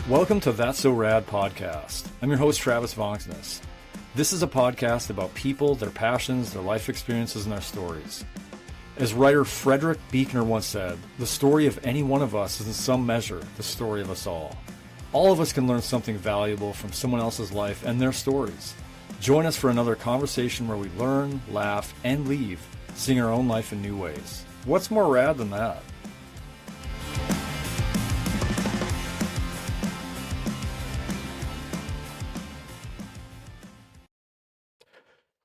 Welcome to That's So Rad podcast. I'm your host, Travis Vonksness. This is a podcast about people, their passions, their life experiences, and their stories. As writer Frederick Buechner once said, the story of any one of us is in some measure the story of us all. All of us can learn something valuable from someone else's life and their stories. Join us for another conversation where we learn, laugh, and leave, seeing our own life in new ways. What's more rad than that?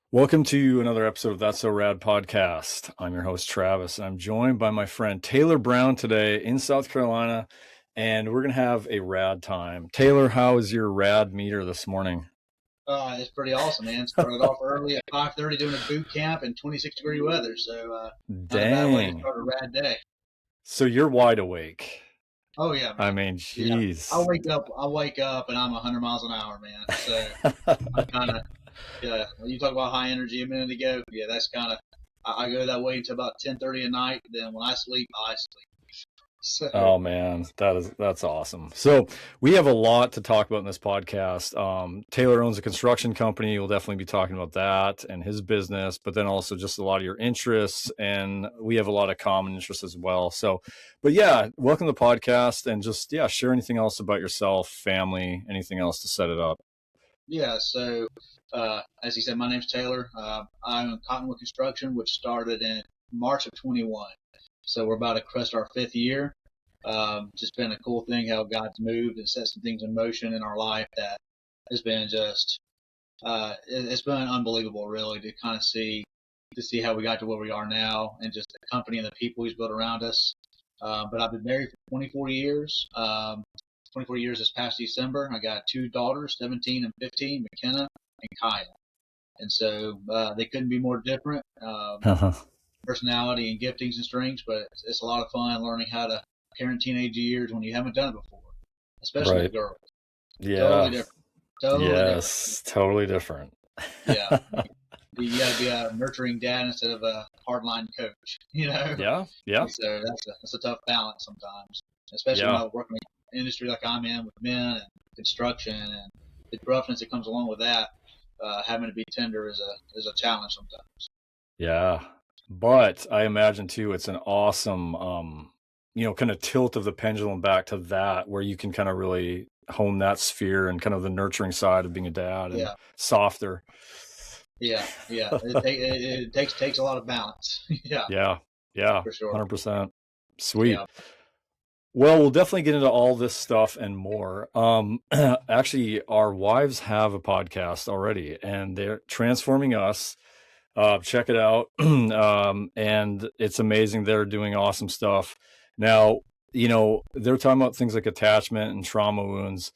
Welcome to another episode of That's So Rad podcast. I'm your host, Travis. I'm joined by my friend Taylor Brown today in South Carolina, and we're going to have a rad time. Taylor, how is your rad meter this morning? It's pretty awesome, man. Started off early at 5:30 doing a boot camp in 26-degree weather, so not a bad way to start a rad day. So you're wide awake. Oh yeah, man. I mean, geez. Yeah. I wake up and I'm 100 miles an hour, man. So I'm kind of, when you talk about high energy a minute ago, that's kind of, I go that way until about 10:30 at night. Then when I sleep, I sleep. So. Oh man, that's awesome. So we have a lot to talk about in this podcast. Taylor owns a construction company. We'll definitely be talking about that and his business, but then also just a lot of your interests, and we have a lot of common interests as well. So, but yeah, welcome to the podcast, and just share anything else about yourself, family, anything else to set it up. Yeah. So as he said, my name's Taylor. I own Cottonwood Construction, which started in March of 21. So we're about to crest our 5th year. Just been a cool thing how God's moved and set some things in motion in our life that has been just, it's been unbelievable really to kind of see how we got to where we are now and just the company and the people he's built around us. But I've been married for 24 years, 24 years this past December. I got 2 daughters, 17 and 15, McKenna and Kaya. And so, they couldn't be more different. Personality and giftings and strengths, but it's a lot of fun learning how to parent teenage years when you haven't done it before, especially with girls. Yeah. Totally different. Yeah. You got to be a nurturing dad instead of a hardline coach, Yeah. So that's a tough balance sometimes, especially when I work in an industry like I'm in with men and construction and the roughness that comes along with that. Having to be tender is a challenge sometimes. Yeah. But I imagine too, it's an awesome, kind of tilt of the pendulum back to that, where you can kind of really hone that sphere and kind of the nurturing side of being a dad and softer. Yeah. It takes a lot of balance. Yeah. For sure. 100%. Sweet. Yeah. Well, we'll definitely get into all this stuff and more. Actually, our wives have a podcast already, and they're Transforming Us. Check it out. And it's amazing. They're doing awesome stuff. Now, they're talking about things like attachment and trauma wounds.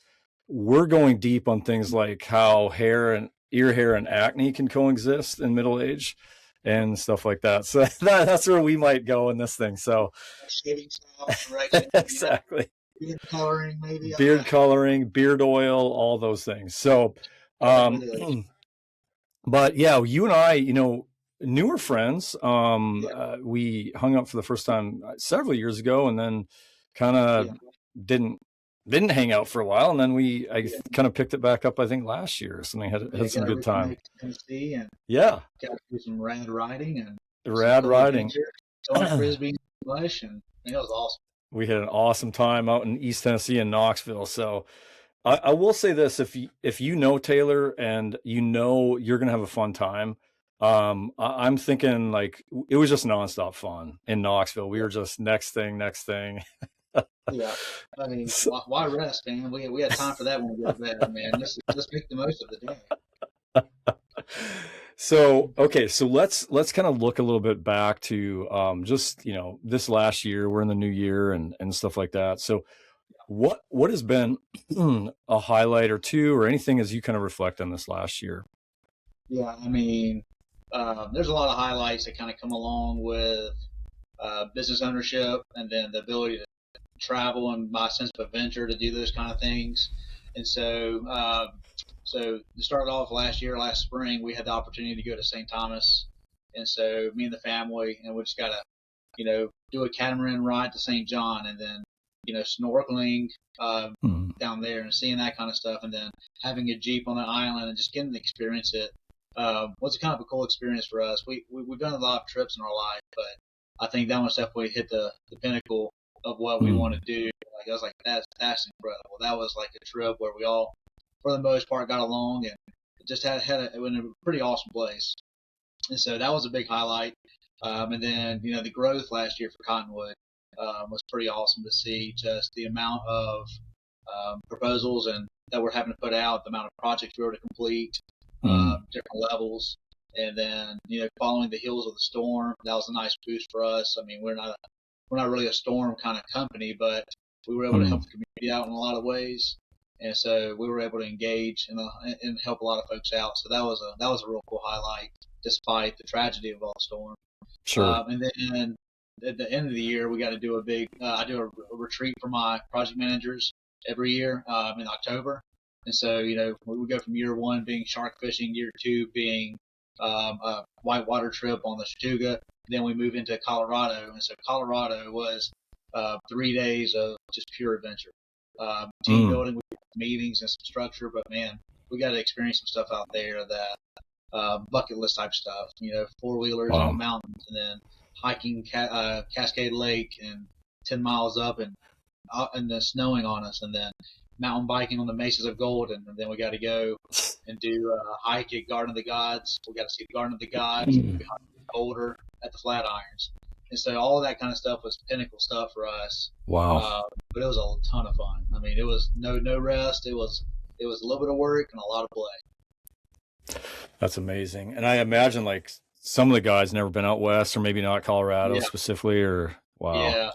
We're going deep on things like how ear hair and acne can coexist in middle age and stuff like that. So that's where we might go in this thing. So shaving styles, right? Exactly. Beard coloring, maybe. Beard coloring, beard oil, all those things. So, but yeah, you and I, newer friends. We hung up for the first time several years ago, and then kind of didn't hang out for a while, and then I kind of picked it back up. I think last year or something. Had some good time. Tennessee and got to do some rad riding and frisbee and it was awesome. We had an awesome time out in East Tennessee and Knoxville. So I will say this: if you know Taylor and you're gonna have a fun time, I'm thinking like it was just nonstop fun in Knoxville. We were just next thing. Yeah, I mean, why rest, man? We had time for that when we get to bed, man. Just make the most of the day. So okay, so let's kind of look a little bit back to just this last year. We're in the new year and stuff like that. So what has been a highlight or two or anything as you kind of reflect on this last year? Yeah, I mean, there's a lot of highlights that kind of come along with business ownership and then the ability to travel and my sense of adventure to do those kind of things. And so to start off last spring, we had the opportunity to go to St. Thomas. And so me and the family, and we just got to, do a catamaran ride to St. John and then snorkeling Mm. down there and seeing that kind of stuff, and then having a Jeep on an island and just getting to experience it was kind of a cool experience for us. We've done a lot of trips in our life, but I think that one's definitely hit the pinnacle of what we want to Mm. do. Like I was like, that's incredible. That was like a trip where we all, for the most part, got along and just it was a pretty awesome place. And so that was a big highlight. And then, the growth last year for Cottonwood was pretty awesome to see, just the amount of proposals and that we're having to put out, the amount of projects we were to complete, Mm. different levels. And then, following the heels of the storm, that was a nice boost for us. I mean, we're not really a storm kind of company, but we were able to help Mm. the community out in a lot of ways. And so we were able to engage and help a lot of folks out. So that was a real cool highlight, despite the tragedy of all the storm. Sure. And then at the end of the year, we got to do I do a retreat for my project managers every year in October. And so, we go from year one being shark fishing, year two being a whitewater trip on the Chattooga. Then we move into Colorado. And so Colorado was 3 days of just pure adventure. Team Mm. building, meetings and some structure, but man, we got to experience some stuff out there that bucket list type stuff, four-wheelers in the Wow. mountains, and then hiking Cascade Lake and 10 miles up and then snowing on us, and then mountain biking on the mesas of Golden, and then we got to go and do a hike at Garden of the Gods. We got to see the Garden of the Gods, and then we hike Boulder at the Flatirons. And so all of that kind of stuff was pinnacle stuff for us. Wow. But it was a ton of fun. I mean, it was no rest. It was a little bit of work and a lot of play. That's amazing. And I imagine like some of the guys never been out west, or maybe not Colorado Yeah, specifically, or wow. yeah.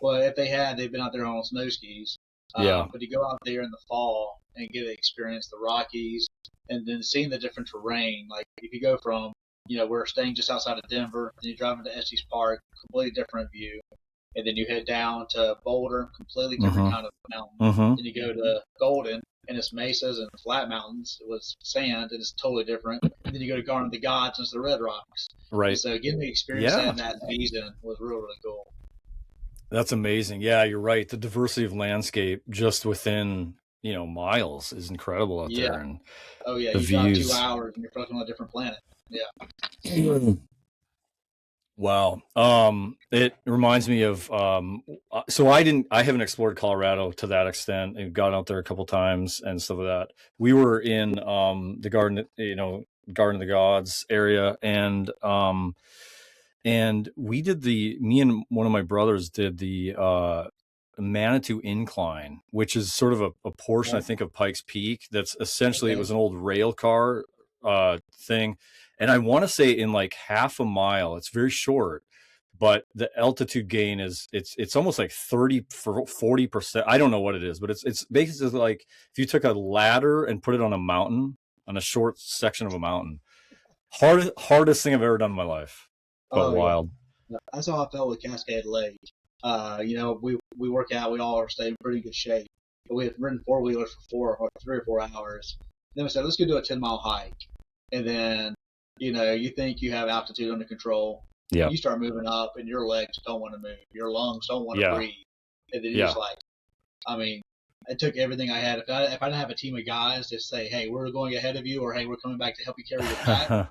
Well, if they had, they've been out there on snow skis. Yeah. But to go out there in the fall and get to experience the Rockies and then seeing the different terrain, like if you go from, we're staying just outside of Denver, then you drive into Estes Park, completely different view. And then you head down to Boulder, completely different Mm-hmm. kind of mountain. Mm-hmm. Then you go to Golden, and it's mesas and flat mountains with sand, and it's totally different. And then you go to Garden of the Gods, and it's the Red Rocks. And Right. so getting to experience that Yeah. in that season was really cool. That's amazing. Yeah, you're right. The diversity of landscape just within, miles is incredible out Yeah. there, and Oh yeah, the you drive two views. hours and you're fucking on a different planet. Yeah. Wow. It reminds me of so I haven't explored Colorado to that extent and gone out there a couple times and stuff like that. We were in the Garden of the Gods area, and we did me and one of my brothers did the Manitou Incline, which is sort of a portion, I Okay. think, of Pikes Peak. That's essentially, it Okay. was an old rail car thing. And I want to say in like half a mile, it's very short, but the altitude gain it's almost like 40%. I don't know what it is, but it's basically like if you took a ladder and put it on a mountain, on a short section of a mountain. Hardest thing I've ever done in my life, but Oh yeah. wild. That's how I felt with Cascade Lake. We work out. We all are staying in pretty good shape. But we had ridden four wheelers for 3 or 4 hours. Then we said, let's go do a 10-mile hike. And then, you think you have altitude under control. Yeah. You start moving up, and your legs don't want to move. Your lungs don't want to Yeah. breathe. And then you're Yeah. just like, I mean, it took everything I had. If I didn't have a team of guys to say, hey, we're going ahead of you, or hey, we're coming back to help you carry your pack, I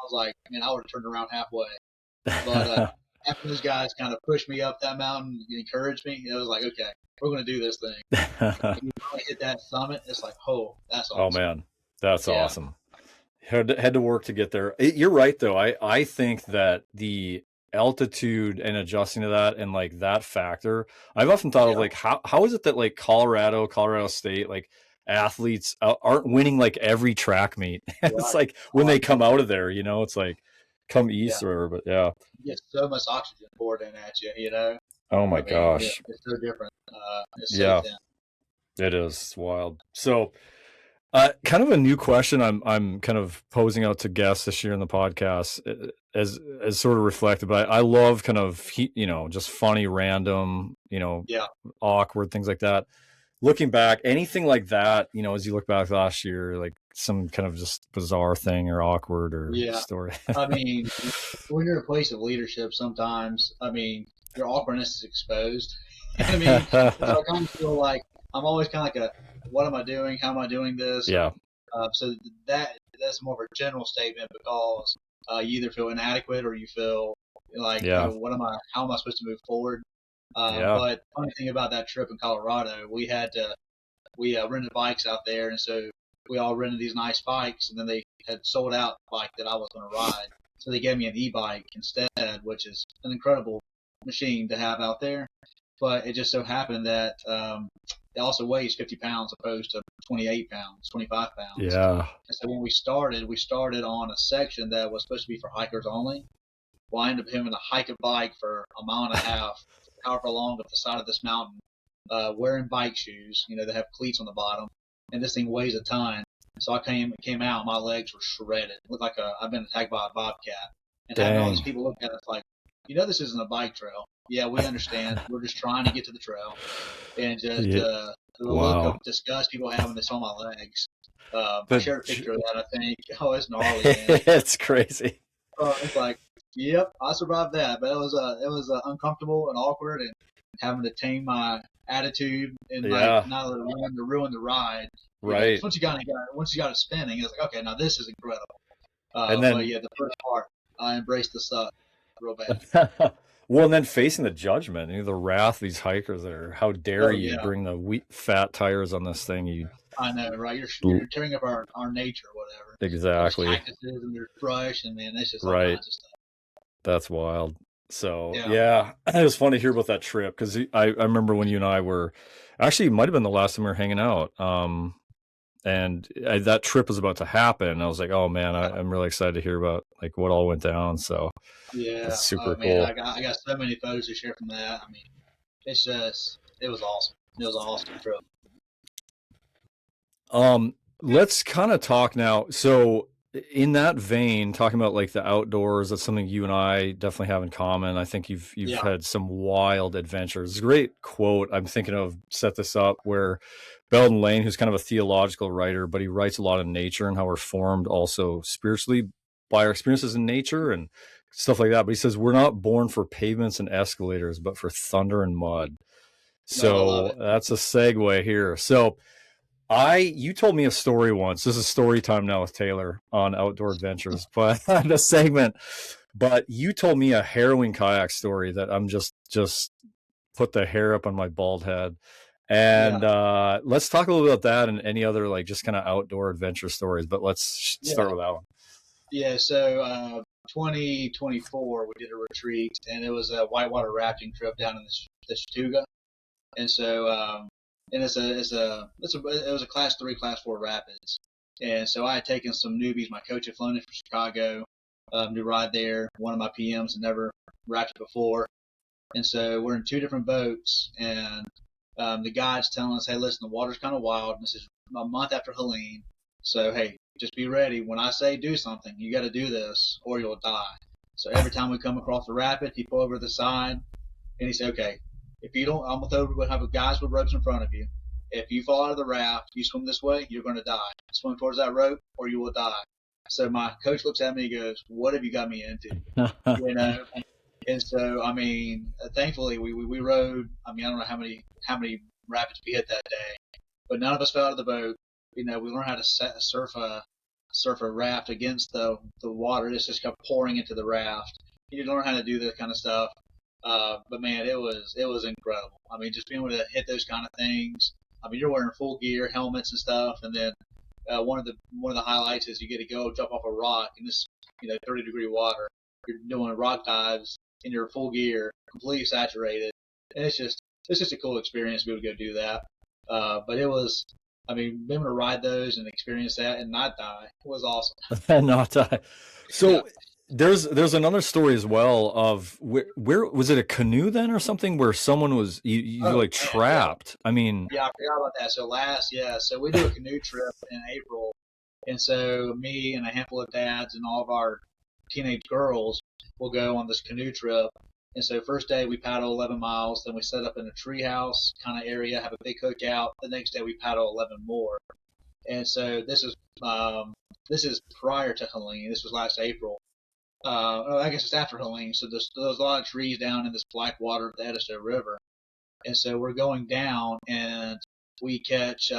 was like, man, I would have turned around halfway. But after those guys kind of pushed me up that mountain and encouraged me, it was like, okay, we're going to do this thing. When you finally hit that summit, it's like, oh, that's Oh awesome. man, that's Yeah, awesome. Had to work to get there. You're right though. I think that the altitude and adjusting to that and like that factor, I've often thought of yeah, like how is it that like Colorado State, like athletes aren't winning like every track meet. It's right. like when Oh, I they come know. out of there, it's like come Yeah, east or whatever, but yeah. you get so much oxygen poured in at you. Oh my I mean, yeah, gosh. it's so different. It's so Yeah, thin. it is. It's wild. So kind of a new question I'm kind of posing out to guests this year in the podcast as sort of reflective, but I love kind of just funny, random, Yeah. awkward things like that. Looking back, anything like that, as you look back last year, like some kind of just bizarre thing or awkward or Yeah. story. I mean, when you're in a place of leadership, sometimes, I mean, your awkwardness is exposed. I mean, so I kind of feel like I'm always kind of like what am I doing? How am I doing this? Yeah. So that's more of a general statement because you either feel inadequate or you feel like, Yeah. how am I supposed to move forward? Yeah. But funny thing about that trip in Colorado, we rented bikes out there, and so we all rented these nice bikes, and then they had sold out the bike that I was going to ride, so they gave me an e-bike instead, which is an incredible machine to have out there. But it just so happened that it also weighs 50 pounds opposed to 28 pounds, 25 pounds. Yeah. And so when we started on a section that was supposed to be for hikers only. Well, I ended up having to hike a bike for a mile and a half, however long up the side of this mountain, wearing bike shoes, that have cleats on the bottom, and this thing weighs a ton. So I came out, my legs were shredded. It looked like I've been attacked by a bobcat. And having all these Dang. people look at us like, this isn't a bike trail. Yeah, we understand. We're just trying to get to the trail. And just Yeah. the look of Wow. disgust people have when they saw my legs. I The shared a picture of that, I think. Oh, it's gnarly, man. it's crazy. It's like, yep, I survived that, but it was uncomfortable and awkward, and having to tame my attitude and like Yeah. not let it ruin the ride. Right. Once you got it spinning, it's like, okay, now this is incredible. And But then yeah, the first part, I embraced the suck real bad. well, and then facing the judgment, the wrath of these hikers that are, how dare Oh you yeah, bring the wheat fat tires on this thing? You I know, right? You're tearing up our nature, or whatever. There's exactly cactuses and there's brush, and man, it's just all right. kinds of stuff. That's wild. So Yeah, yeah, it was fun to hear about that trip because I remember when you and I were actually it might have been the last time we were hanging out. And that trip was about to happen. I was like, oh man, I'm really excited to hear about like what all went down. So yeah. that's super Oh man, cool. I got so many photos to share from that. I mean, it was awesome. It was an awesome trip. Um, let's kind of talk now. So, in that vein, talking about like the outdoors, that's something you and I definitely have in common. I think you've Yeah, had some wild adventures. It's a great quote I'm thinking of set this up where Belden Lane, who's kind of a theological writer, but he writes a lot of nature and how we're formed also spiritually by our experiences in nature and stuff like that. But he says we're not born for pavements and escalators, but for thunder and mud. no, I love So it. that's a segue here. So you told me a story once. This is story time now with Taylor on outdoor adventures, but the segment. But you told me a harrowing kayak story that I'm just put the hair up on my bald head. Yeah, And let's talk a little bit about that and any other like just kind of outdoor adventure stories. But let's start yeah, with that one. yeah. So, 2024, we did a retreat, and it was a whitewater rafting trip down in the Chattooga. And so, and it was a class 3, class 4 rapids. And so I had taken some newbies. My coach had flown in from Chicago to ride there. One of my PMs had never rafted before. And so we're in two different boats, and the guide's telling us, hey, listen, the water's kind of wild. This is a month after Helene. So, hey, just be ready. When I say do something, you got to do this or you'll die. So every time we come across the rapid, he pull over to the side and he said, okay, if you don't, we'll have guys with ropes in front of you. If you fall out of the raft, you swim this way, you're going to die. Swim towards that rope or you will die. So my coach looks at me and goes, what have you got me into? You know, and so, I mean, thankfully we rode. I mean, I don't know how many rapids we hit that day, but none of us fell out of the boat. We learned how to surf a raft against the water. It's just kept pouring into the raft. You learn how to do that kind of stuff. But man, it was incredible. I mean, just being able to hit those kind of things. I mean, you're wearing full gear, helmets and stuff, and then one of the highlights is you get to go jump off a rock in this 30-degree water. You're doing rock dives in your full gear, completely saturated, and it's just a cool experience to be able to go do that. But it was, I mean, being able to ride those and experience that and not die was awesome. Not die. Yeah. So there's another story as well of where was it a canoe then or something where someone was you Oh like man, yeah, trapped. I mean, yeah. I forgot about that. So we do a canoe trip in April, and so me and a handful of dads and all of our teenage girls will go on this canoe trip. And so first day we paddle 11 miles, then we set up in a treehouse kind of area, have a big cookout. The next day we paddle 11 more. And so this is prior to Helene. This was last April. I guess it's after Helene. So there's a lot of trees down in this black water of the Edisto River. And so we're going down, and we catch.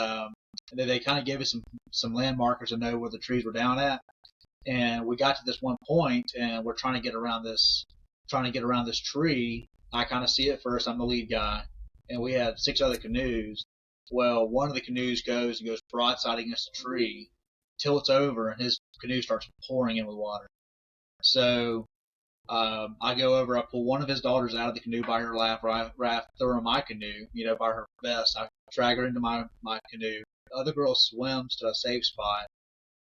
They kind of gave us some landmarkers to know where the trees were down at, and we got to this one point, and we're trying to get around this tree. I kind of see it first. I'm the lead guy, and we had 6 other canoes. Well, one of the canoes goes broadside against a tree, tilts over, and his canoe starts pouring in with water. So I go over, I pull one of his daughters out of the canoe by her lap, raft, throw her in my canoe, by her vest. I drag her into my canoe. The other girl swims to a safe spot,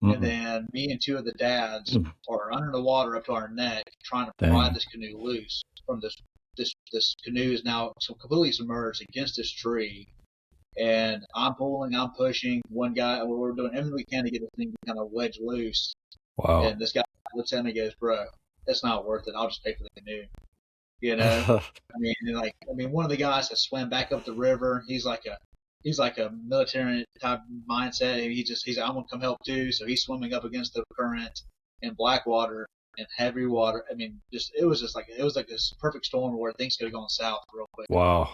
and then me and 2 of the dads are under the water up to our neck, trying to pry this canoe loose from this canoe is now completely submerged against this tree. And I'm pulling, I'm pushing. One guy, we're doing everything we can to get this thing to kind of wedge loose. Wow. And this guy looks at me and goes, "Bro, it's not worth it. I'll just pay for the canoe." One of the guys that swam back up the river, he's like a military type mindset. He's like, "I'm gonna come help too." So he's swimming up against the current in black water and heavy water. It was like this perfect storm where things could have gone south real quick. Wow.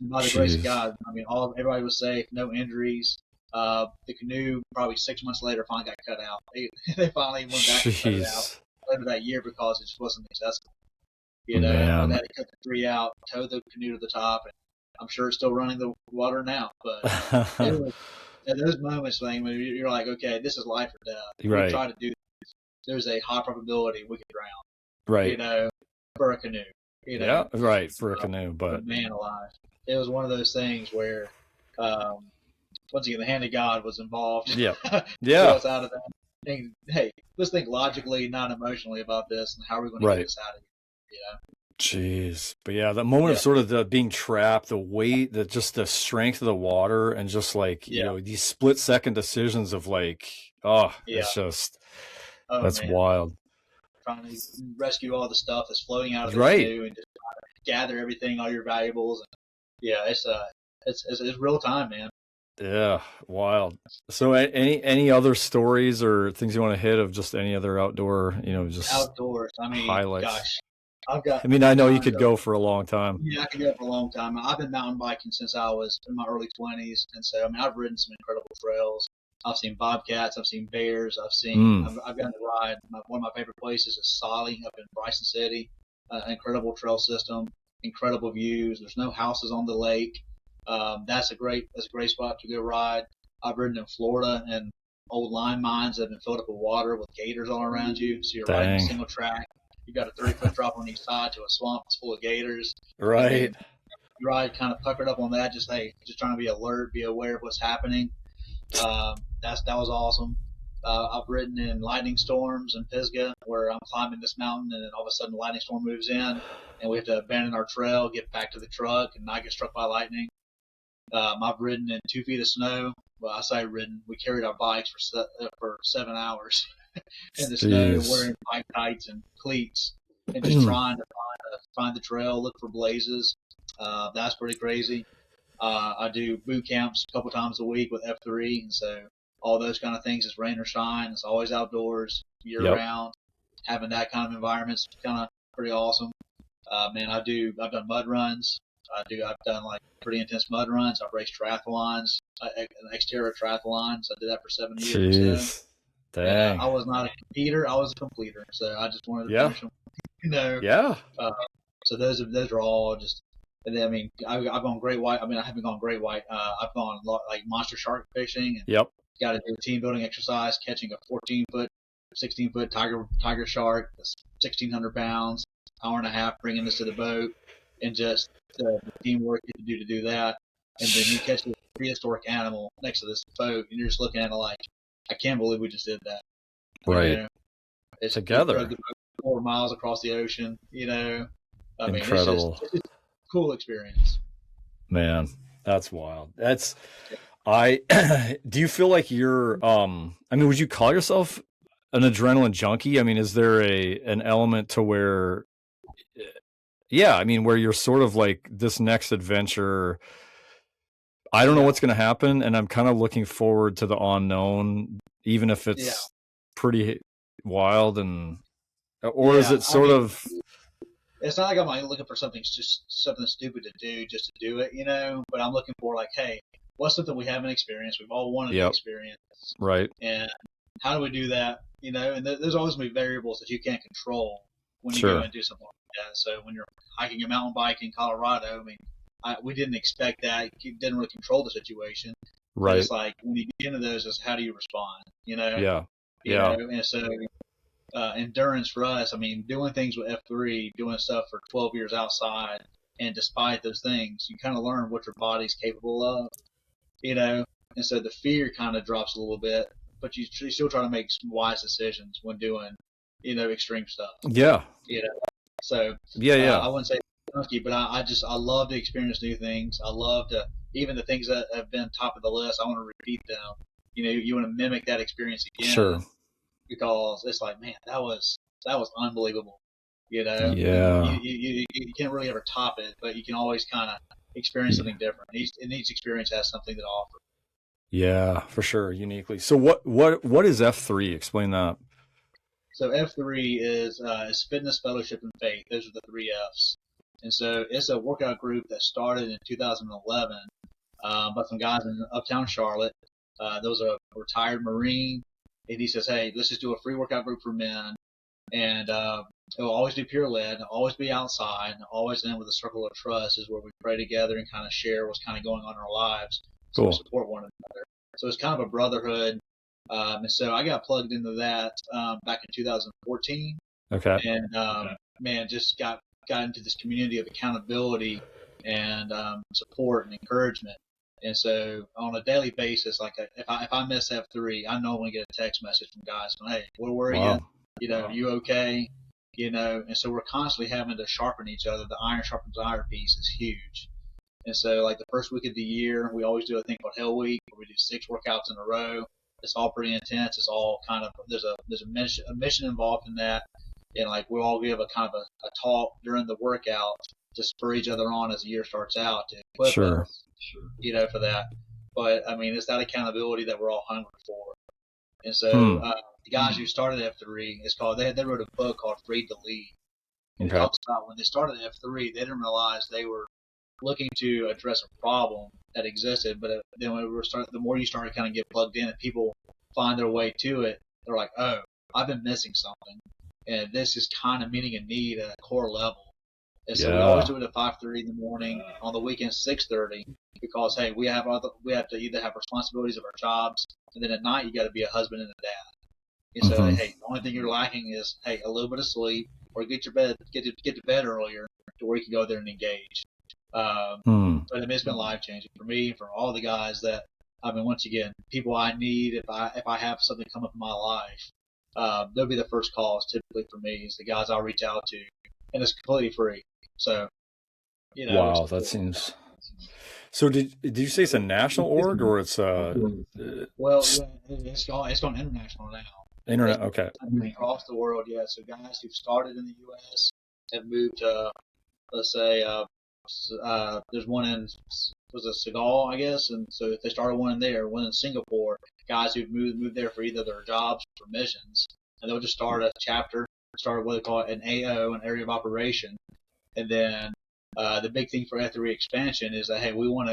By the grace of God, everybody was safe, no injuries. The canoe probably 6 months later finally got cut out. They finally went back and cut it out later that year because it just wasn't accessible. And they had to cut the tree out, tow the canoe to the top, and I'm sure it's still running the water now. But it was, at those moments, when you're like, okay, this is life or death. Right. We try to do this. There's a high probability we could drown. Right. For a canoe. Yeah, right, for a canoe. But man alive. It was one of those things where, once again, the hand of God was involved. Yeah. Us out of that. And, hey, let's think logically, not emotionally about this, and how are we going to get this out of here? Jeez. But yeah, that moment of sort of the being trapped, the weight, just the strength of the water, and just like, these split-second decisions of like, it's just, that's wild. Trying to rescue all the stuff that's floating out of the canoe and just gather everything, all your valuables. And, it's real time, man. Yeah, wild. So any other stories or things you want to hit of just any other outdoor, just outdoors? Highlights. Gosh, I've got. I know you could go for a long time. Yeah, I could go for a long time. I've been mountain biking since I was in my early 20s, and so I've ridden some incredible trails. I've seen bobcats, I've seen bears, I've gotten to ride. One of my favorite places is Solly up in Bryson City. Incredible trail system, incredible views. There's no houses on the lake. That's a great spot to go ride. I've ridden in Florida and old lime mines that have been filled up with water with gators all around you. So you're riding a single track. You got a 30-foot drop on each side to a swamp that's full of gators. Right. You ride kind of puckered up on that, just trying to be alert, be aware of what's happening. That was awesome. I've ridden in lightning storms in Pisgah, where I'm climbing this mountain, and then all of a sudden the lightning storm moves in, and we have to abandon our trail, get back to the truck, and not get struck by lightning. I've ridden in 2 feet of snow. Well, I say ridden. We carried our bikes for 7 hours in the snow, wearing bike tights and cleats, and just trying to find the trail, look for blazes. That's pretty crazy. I do boot camps a couple times a week with F3, and so all those kind of things is rain or shine. It's always outdoors, year round. Having that kind of environment is kind of pretty awesome. I've done mud runs. I've done like pretty intense mud runs. I've raced triathlons, exterior triathlons. I did that for 7 years. Jeez. Dang. I was not a competitor. I was a completer. So I just wanted to finish them. Yeah. So those are all just. And then, I've gone great white. I haven't gone great white. I've gone like monster shark fishing. And got to do a team building exercise, catching a 14-foot, 16-foot tiger shark, that's 1,600 pounds, hour and a half, bringing this to the boat, and just the teamwork you have to do that. And then you catch this prehistoric animal next to this boat, and you're just looking at it like, I can't believe we just did that. Right. It's together. The boat 4 miles across the ocean. Incredible. It's cool experience. Man, that's wild. Do you feel like you're would you call yourself an adrenaline junkie? Is there an element to where where you're sort of like, this next adventure, I don't know what's going to happen, and I'm kind of looking forward to the unknown, even if it's pretty wild, or is it sort of it's not like I'm like looking for something just something stupid to do just to do it, But I'm looking for like, hey, what's something we haven't experienced? We've all wanted to Yep. experience, Right. and how do we do that? And there's always going to be variables that you can't control when you go Sure. and do something like that. So when you're hiking a mountain bike in Colorado, I mean, we didn't expect that. You didn't really control the situation, but Right. it's like when you get into those, is how do you respond? Yeah. Yeah. And so endurance for us, I mean, doing things with F3, doing stuff for 12 years outside, and despite those things, you kind of learn what your body's capable of, you know, and so the fear kind of drops a little bit, but you still try to make some wise decisions when doing, extreme stuff, Yeah. you know. So Yeah. Yeah. I wouldn't say junkie, but I love to experience new things. I love to even the things that have been top of the list. I want to repeat them. You want to mimic that experience again Sure. because it's like, man, that was unbelievable. And Yeah. you can't really ever top it, but you can always kind of experience Yeah. something different. And each experience has something to offer. Yeah, for sure. Uniquely. So what is F3? Explain that. So F3 is fitness, fellowship, and faith. Those are the three F's. And so it's a workout group that started in 2011 by some guys in Uptown Charlotte. There was a retired Marine, and he says, "Hey, let's just do a free workout group for men, and it'll always be peer led, always be outside, and always end with a circle of trust, is where we pray together and kind of share what's kind of going on in our lives, so we Cool. support one another. So it's kind of a brotherhood." And so I got plugged into that back in 2014, Okay. and man, just got into this community of accountability and support and encouragement. And so on a daily basis, like if I miss F3, I normally get a text message from guys going, "Hey, where were you? Wow. You okay?" And so we're constantly having to sharpen each other. The iron sharpens iron piece is huge. And so like the first week of the year, we always do a thing called Hell Week, where we do 6 workouts in a row. It's all pretty intense. It's all kind of there's a mission involved in that, and like we'll all give a kind of a talk during the workout to spur each other on as the year starts out to equip Sure. us, for that. But I mean, it's that accountability that we're all hungry for. And so Hmm. the guys who started F3, it's called they wrote a book called Free to Lead, and it Okay. talks about when they started F3, they didn't realize they were looking to address a problem that existed. But then when the more you start to kind of get plugged in and people find their way to it, they're like, oh, I've been missing something, and this is kind of meeting a need at a core level. And so we always Yeah. do it at 5:30 in the morning. On the weekends, 6:30, because hey, we have to either have responsibilities of our jobs, and then at night you got to be a husband and a dad. And so Hmm. hey, the only thing you're lacking is hey a little bit of sleep, or get to bed earlier to where you can go there and engage. Um, Hmm. but I mean, it's been life changing for me, for all the guys that I mean, once again, people I need if I have something come up in my life, they'll be the first calls typically for me is the guys I'll reach out to, and it's completely free. So it's Wow, that seems. So did you say it's a national org or it's well, yeah, it's gone international now. It's internet? Okay. across the world, yeah. So guys who've started in the U.S. have moved to, let's say, there's one in was it Senegal, I guess, and so if they started one in there, one in Singapore, guys who've moved there for either their jobs or missions, and they'll just start a chapter, start what they call an AO, an area of operation, and then the big thing for F3 expansion is that hey, we want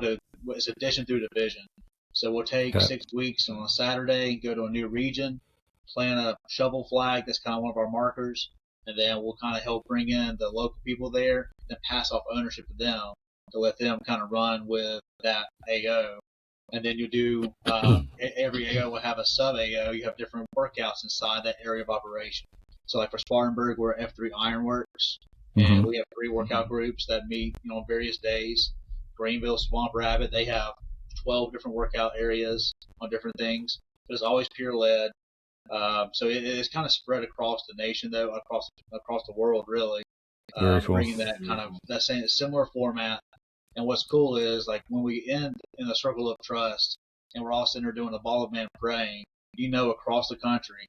to it's addition through division. So we'll take Okay. 6 weeks on a Saturday, go to a new region, plant a shovel flag. That's kind of one of our markers, and then we'll kind of help bring in the local people there, and pass off ownership to them to let them kind of run with that AO. And then you do every AO will have a sub AO. You have different workouts inside that area of operation. So like for Spartanburg, we're F3 Ironworks, and Hmm. we have 3 workout groups that meet on various days. Greenville, Swamp Rabbit, they have 12 different workout areas on different things, but it's always peer led. So it is kind of spread across the nation, though, across the world, really, Very cool. bringing that kind of that same similar format. And what's cool is like when we end in a circle of trust, and we're all sitting there doing a ball of man praying, across the country,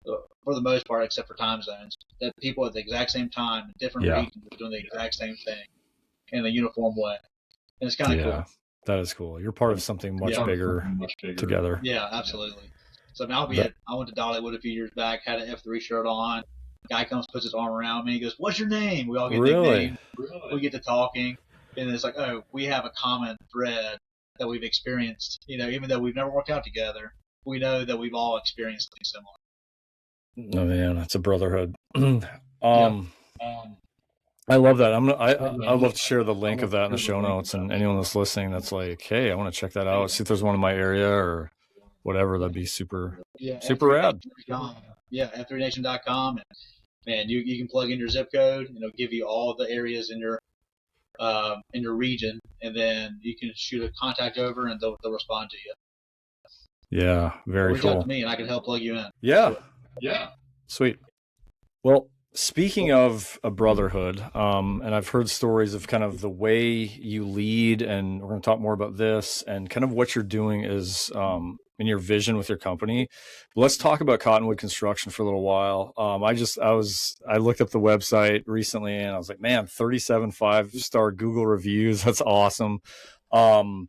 for the most part, except for time zones, that people at the exact same time in different Yeah. regions are doing the exact same thing in a uniform way, and it's kind of cool. Yeah. That is cool. You're part of something much Yeah, bigger together. yeah, absolutely. So I mean, That I went to Dollywood a few years back, had an F3 shirt on, guy comes, puts his arm around me. He goes, "What's your name?" We all get Really? nicknames. We get to talking, and it's like, oh, we have a common thread that we've experienced. Even though we've never worked out together, we know that we've all experienced something similar. Oh man, that's a brotherhood. Yep. I love that. I'd love to share the link of that in the show notes, and anyone that's listening that's like, hey, I want to check that out, see if there's one in my area or whatever. That'd be super Yeah, super rad. F3Nation.com. Yeah, F3Nation.com, and man, you can plug in your zip code, and it'll give you all the areas in your region, and then you can shoot a contact over, and they'll respond to you. Yeah, very reach cool. out to me, and I can help plug you in. Yeah, sweet. Well, speaking of a brotherhood, and I've heard stories of kind of the way you lead, and we're going to talk more about this, and kind of what you're doing is in your vision with your company. Let's talk about Cottonwood Construction for a little while. I looked up the website recently, and I was like, man, 37 5-star Google reviews. That's awesome. One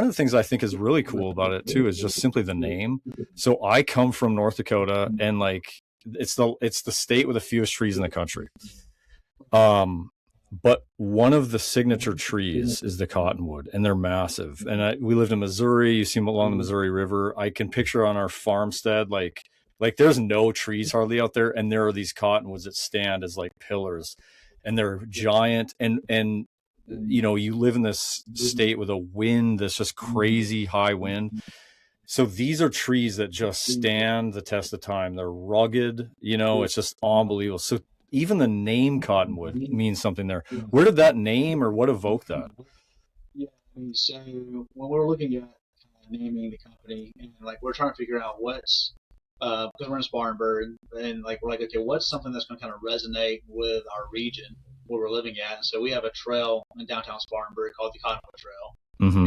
of the things I think is really cool about it too is just simply the name. So I come from North Dakota, and like it's the state with the fewest trees in the country. But one of the signature trees is the cottonwood, and they're massive. And we lived in Missouri. You see them along the Missouri River. I can picture on our farmstead, like there's no trees hardly out there, and there are these cottonwoods that stand as like pillars, and they're giant. And you live in this state with a wind that's just crazy high wind. So these are trees that just stand the test of time. They're rugged, it's just unbelievable. So even the name Cottonwood means something there. Where did that name, or what evoked that? Yeah, so when we're looking at naming the company, and like we're trying to figure out what's because we're in Spartanburg, and like we're like, okay, what's something that's going to kind of resonate with our region where we're living at? So we have a trail in downtown Spartanburg called the Cottonwood Trail,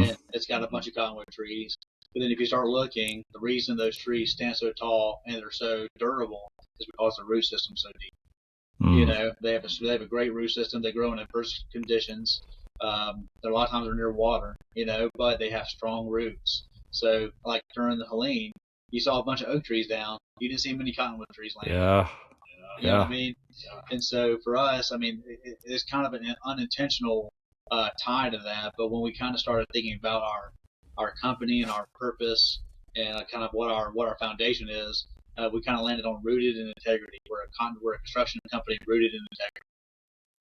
and it's got a bunch of cottonwood trees. But then if you start looking, the reason those trees stand so tall and they're so durable is because the root system's so deep. They have a great root system. They grow in adverse conditions. A lot of times they're near water, but they have strong roots. So like during the Helene, you saw a bunch of oak trees down. You didn't see many cottonwood trees landing. Yeah. You know what I mean? And so for us, it's kind of an unintentional tie to that. But when we kind of started thinking about our company and our purpose and kind of what our foundation is, we kind of landed on rooted in integrity. We're a construction company rooted in integrity,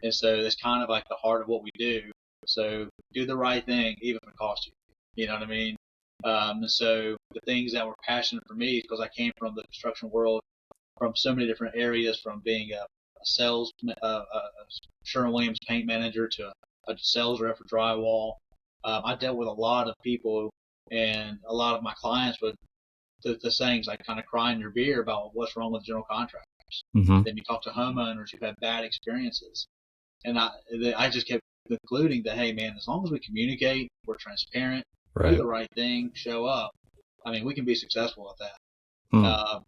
and so it's kind of like the heart of what we do. So do the right thing, even if it costs you. You know what I mean? And so the things that were passionate for me, because I came from the construction world, from so many different areas, from being a sales, a Sherwin-Williams paint manager to a sales rep for drywall. I dealt with a lot of people, and a lot of my clients would the sayings like kind of cry in your beer about what's wrong with general contractors. Then you talk to homeowners who've had bad experiences, and I just kept concluding that, hey man, as long as we communicate, we're transparent, do the right thing, show up, we can be successful at that.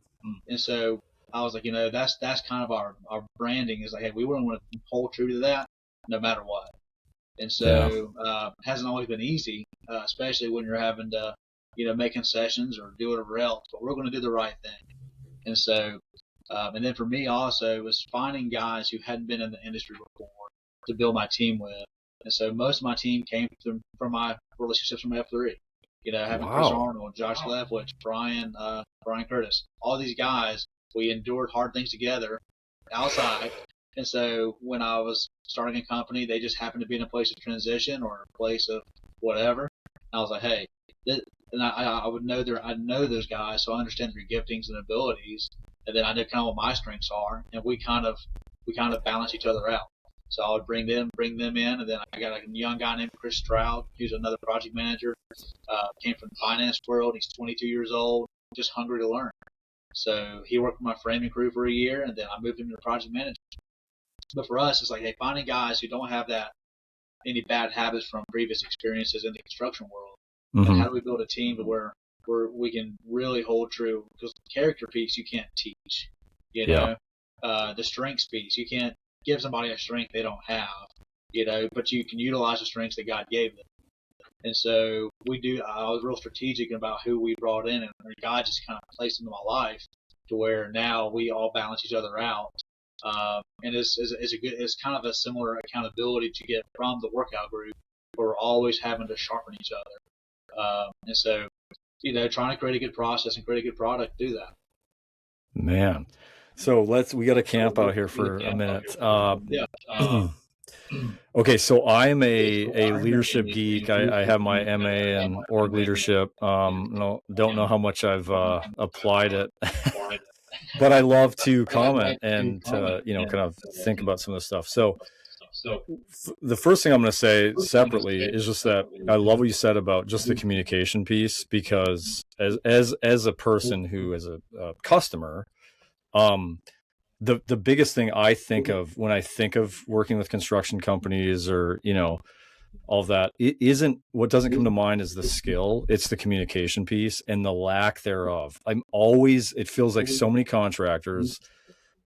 And so I was like, that's kind of our branding is like, hey, we wouldn't want to hold true to that no matter what. And so it hasn't always been easy, especially when you're having to make concessions or do whatever else, but we're going to do the right thing. And so, and then for me also, it was finding guys who hadn't been in the industry before to build my team with. And so most of my team came from my relationships from F3. Having Chris Arnold, Josh Leftwich, Brian Curtis, all these guys, we endured hard things together outside. And so when I was starting a company, they just happened to be in a place of transition or a place of whatever. And I was like, hey, and I would know I know those guys, so I understand their giftings and abilities, and then I know kind of what my strengths are, and we kind of balance each other out. So I would bring them in, and then I got a young guy named Chris Stroud, who's another project manager, came from the finance world. He's 22 years old, just hungry to learn. So he worked with my framing crew for a year, and then I moved him to project manager. But for us, it's like, hey, finding guys who don't have any bad habits from previous experiences in the construction world. And how do we build a team to where we can really hold true? Because the character piece you can't teach, the strengths piece you can't give somebody a strength they don't have, but you can utilize the strengths that God gave them. And so I was real strategic about who we brought in, and God just kind of placed into my life to where now we all balance each other out. And it's kind of a similar accountability to get from the workout group, where we're always having to sharpen each other. And so, trying to create a good process and create a good product, do that. Man. So we got to camp out here for a minute. Yeah. Okay, so I'm a leadership geek. I have my MA in org leadership. Don't know how much I've applied it, but I love to comment and to, kind of think about some of the stuff. So the first thing I'm going to say separately is just that I love what you said about just the communication piece, because as a person who is a customer, the biggest thing I think of when I think of working with construction companies, or all of that, it isn't, what doesn't come to mind is the skill. It's the communication piece and the lack thereof. It feels like so many contractors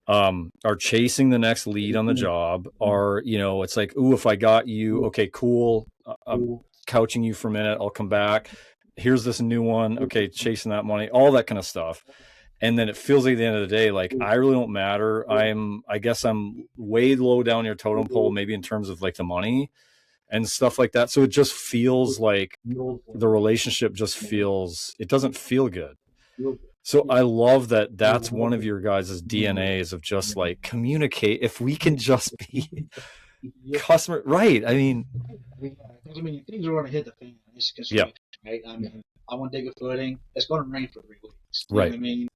are chasing the next lead on the job, or it's like, ooh, if I got you, okay, cool, I'm couching you for a minute, I'll come back, here's this new one, okay, chasing that money, all that kind of stuff. And then it feels like at the end of the day, like, I really don't matter. I guess I'm way low down your totem pole, maybe in terms of like the money and stuff like that. So it just feels like the relationship it doesn't feel good. So I love that that's one of your guys' DNAs, of just like, communicate. If we can just be customer, right? I mean, things are going to hit the fan. It's construction, right? I mean, I want to dig a footing. It's going to rain for 3 weeks. You know what I mean?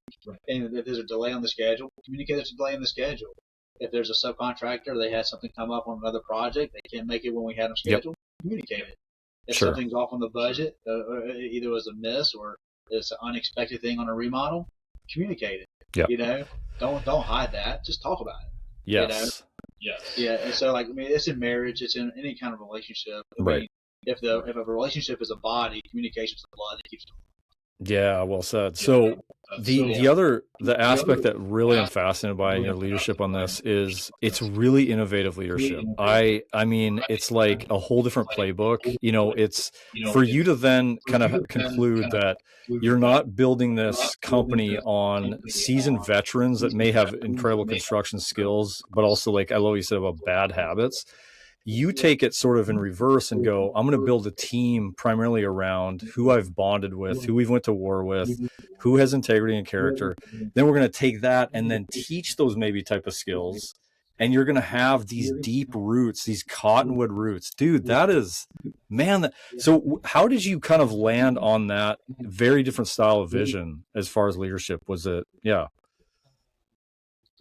And if there's a delay on the schedule, communicate there's a delay in the schedule. If there's a subcontractor, they had something come up on another project, they can't make it when we had them scheduled, communicate it. If something's off on the budget, either it was a miss or it's an unexpected thing on a remodel, communicate it. Don't hide that. Just talk about it. Yes. Yeah. And so, it's in marriage, it's in any kind of relationship. I mean, if a relationship is a body, communication is the blood that keeps it. Yeah, well said. So the aspect that really I'm fascinated by in your leadership on this is it's really innovative leadership. I mean, it's like a whole different playbook. It's for you to then kind of conclude that you're not building this company on seasoned veterans that may have incredible construction skills, but also, like, I love what you said about bad habits. You take it sort of in reverse and go, I'm going to build a team primarily around who I've bonded with, who we've went to war with, who has integrity and character. Then we're going to take that and then teach those maybe type of skills. And you're going to have these deep roots, these cottonwood roots. Dude, that is, man. So how did you kind of land on that very different style of vision as far as leadership? Was it, yeah.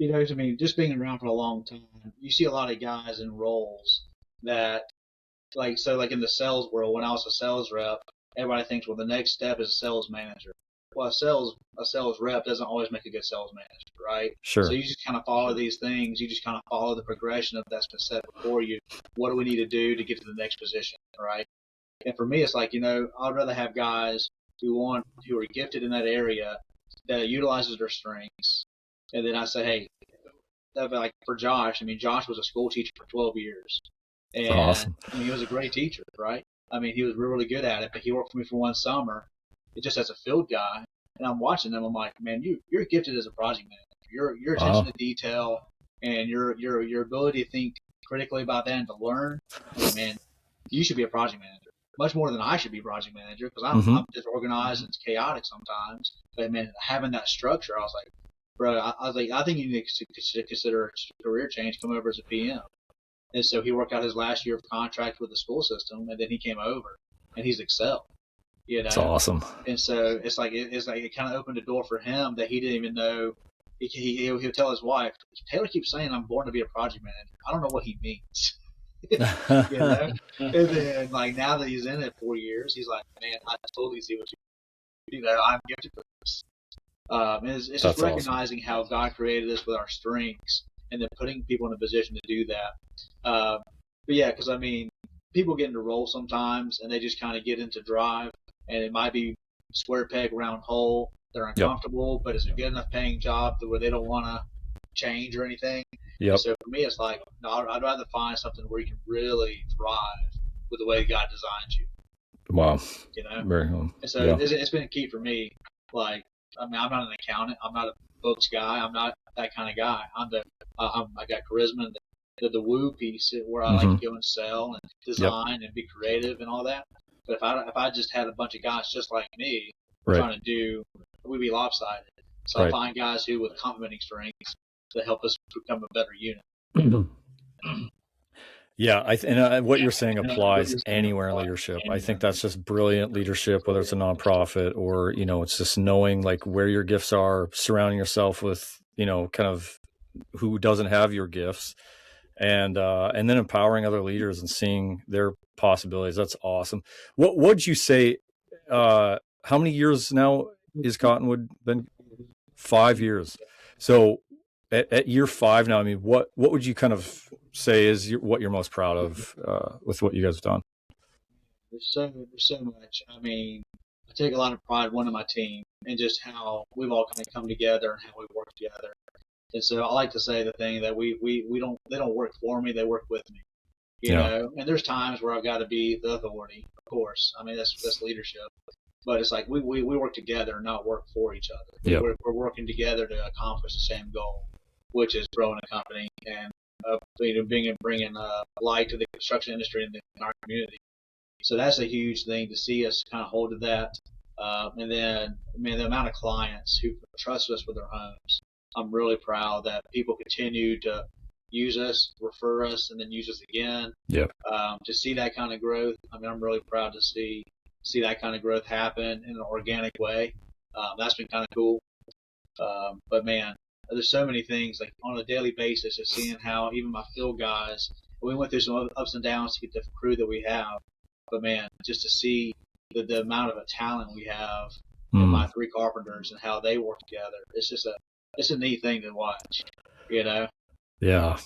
I mean, just being around for a long time, you see a lot of guys in roles that, like in the sales world, when I was a sales rep, everybody thinks, well, the next step is a sales manager. Well, a sales rep doesn't always make a good sales manager, right? Sure. So you just kind of follow these things. You just kind of follow the progression of that's been set before you. What do we need to do to get to the next position, right? And for me, it's like, I'd rather have guys who are gifted in that area, that utilizes their strengths. And then I say, hey, like for Josh, I mean, Josh was a school teacher for 12 years. And awesome. I mean, he was a great teacher, right? I mean, he was really good at it, but he worked for me for one summer, just as a field guy. And I'm watching him. I'm like, man, you're gifted as a project manager. Your attention to detail and your ability to think critically about that and to learn. Man, you should be a project manager, much more than I should be project manager, because I'm disorganized and it's chaotic sometimes. But man, having that structure, I was like, bro, I think you need to consider a career change, come over as a PM. And so he worked out his last year of contract with the school system, and then he came over, and he's excelled. That's awesome. And so it's like it kind of opened a door for him that he didn't even know. He'll tell his wife, Taylor keeps saying I'm born to be a project manager. I don't know what he means. And then, like, now that he's in it 4 years, he's like, man, I totally see what you do. I'm gifted for this. It's just recognizing how God created us with our strengths, and then putting people in a position to do that. But yeah, because I mean, people get into roles sometimes, and they just kind of get into drive, and it might be square peg round hole. They're uncomfortable, but it's a good enough paying job where they don't want to change or anything. So for me, it's like, no, I'd rather find something where you can really thrive with the way God designed you. Wow. Very cool. And so it's been a key for me. Like, I mean, I'm not an accountant. I'm not a books guy. I'm not that kind of guy. I got charisma and the woo piece where I like Mm-hmm. to go and sell and Yep. design and be creative and all that. But if I just had a bunch of guys just like me Right. trying to do, we'd be lopsided. So I Right. find guys who with complementing strengths to help us become a better unit. Yeah, what you're saying applies anywhere in leadership. I think that's just brilliant leadership, whether it's a nonprofit or, it's just knowing like where your gifts are, surrounding yourself with, kind of who doesn't have your gifts, and then empowering other leaders and seeing their possibilities. That's awesome. What would you say? How many years now is Cottonwood been? 5 years. So at year 5 now, I mean, what would you kind of say is what you're most proud of with what you guys have done? There's so much. I mean, I take a lot of pride one in my team and just how we've all kind of come together and how we work together. And so I like to say the thing that we don't they don't work for me, they work with me. You Yeah. know, and there's times where I've got to be the authority, of course. I mean that's leadership. But it's like we work together, not work for each other. Yep. We're working together to accomplish the same goal, which is growing a company and bringing light to the construction industry in our community. So that's a huge thing to see us kind of hold to that. And then, I mean, the amount of clients who trust us with their homes. I'm really proud that people continue to use us, refer us, and then use us again. Yep. To see that kind of growth, I mean, I'm really proud to see that kind of growth happen in an organic way. That's been kind of cool. But man, there's so many things like on a daily basis of seeing how even my field guys, we went through some ups and downs to get the crew that we have. But man, just to see the amount of talent we have in my 3 carpenters and how they work together, it's a neat thing to watch, you know? Yeah,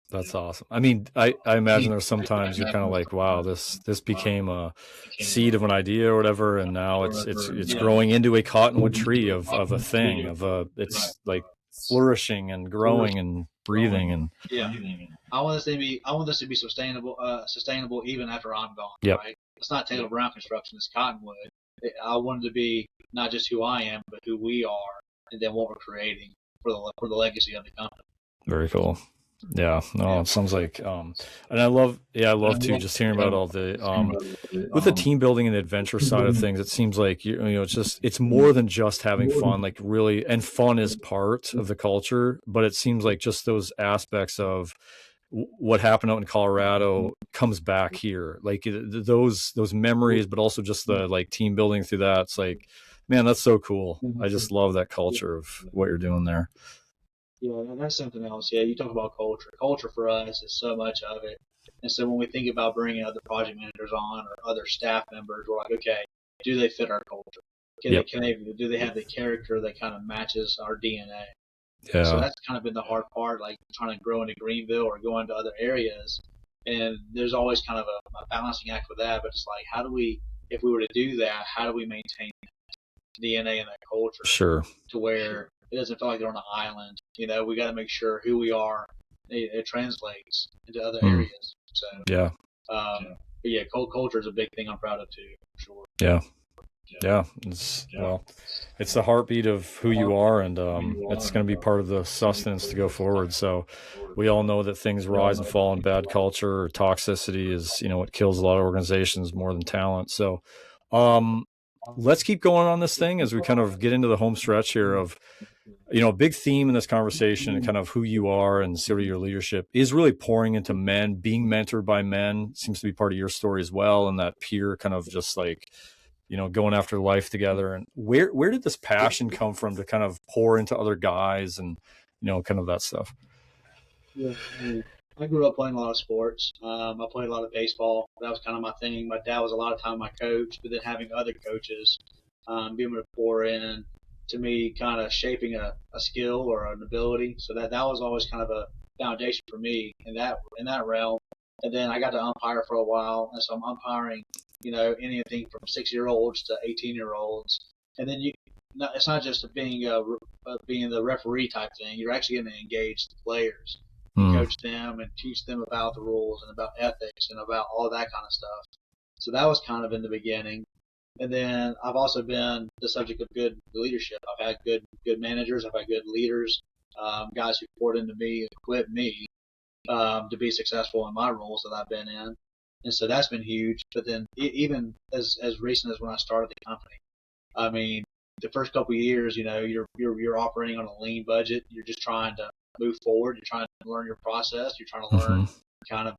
that's awesome. I mean, I imagine there's sometimes you're kind of like, wow, this became a seed of an idea or whatever, and now it's growing into a cottonwood tree of a thing it's like flourishing and growing and breathing and Yeah. I want this to be sustainable even after I'm gone. Yep. Right? It's not Taylor Brown Construction. It's Cottonwood. I want it to be not just who I am, but who we are, and then what we're creating for the legacy of the company. Very cool. Yeah, no, it sounds like, and I love too, just hearing about all the, with the team building and the adventure side of things, it seems like, it's more than just having fun, like really, and fun is part of the culture, but it seems like just those aspects of what happened out in Colorado comes back here, like those memories, but also just the like team building through that. It's like, man, that's so cool. I just love that culture of what you're doing there. Yeah, and that's something else. Yeah, you talk about culture. Culture for us is so much of it. And so when we think about bringing other project managers on or other staff members, we're like, okay, do they fit our culture? Yep. Do they have the character that kind of matches our DNA? Yeah. So that's kind of been the hard part, like trying to grow into Greenville or go into other areas. And there's always kind of a balancing act with that. But it's like, if we were to do that, how do we maintain DNA and that culture? Sure. To where it doesn't feel like they're on an island. You know, we got to make sure who we are, it translates into other areas. So yeah. But yeah, culture is a big thing I'm proud of too, for sure. Yeah. Yeah. Well, it's the heartbeat of who you are, and it's going to be part of the sustenance to go forward. So we all know that things rise and fall in bad culture, or toxicity is, what kills a lot of organizations more than talent. So let's keep going on this thing as we kind of get into the home stretch here of, a big theme in this conversation and kind of who you are and sort of your leadership is really pouring into men, being mentored by men seems to be part of your story as well. And that peer kind of just like, going after life together. And where did this passion come from to kind of pour into other guys and, kind of that stuff? Yeah. I grew up playing a lot of sports. I played a lot of baseball. That was kind of my thing. My dad was a lot of time my coach, but then having other coaches, being able to pour in to me, kind of shaping a skill or an ability. So that was always kind of a foundation for me in that realm. And then I got to umpire for a while, and so I'm umpiring, anything from 6-year-olds to 18-year-olds. And then it's not just being the referee type thing. You're actually going to engage the players, coach them, and teach them about the rules and about ethics and about all that kind of stuff. So that was kind of in the beginning. And then I've also been the subject of good leadership. I've had good managers. I've had good leaders, guys who poured into me, equipped me to be successful in my roles that I've been in. And so that's been huge. But then even as recent as when I started the company, I mean, the first couple of years, you're operating on a lean budget. You're just trying to move forward. You're trying to learn your process. You're trying to learn kind of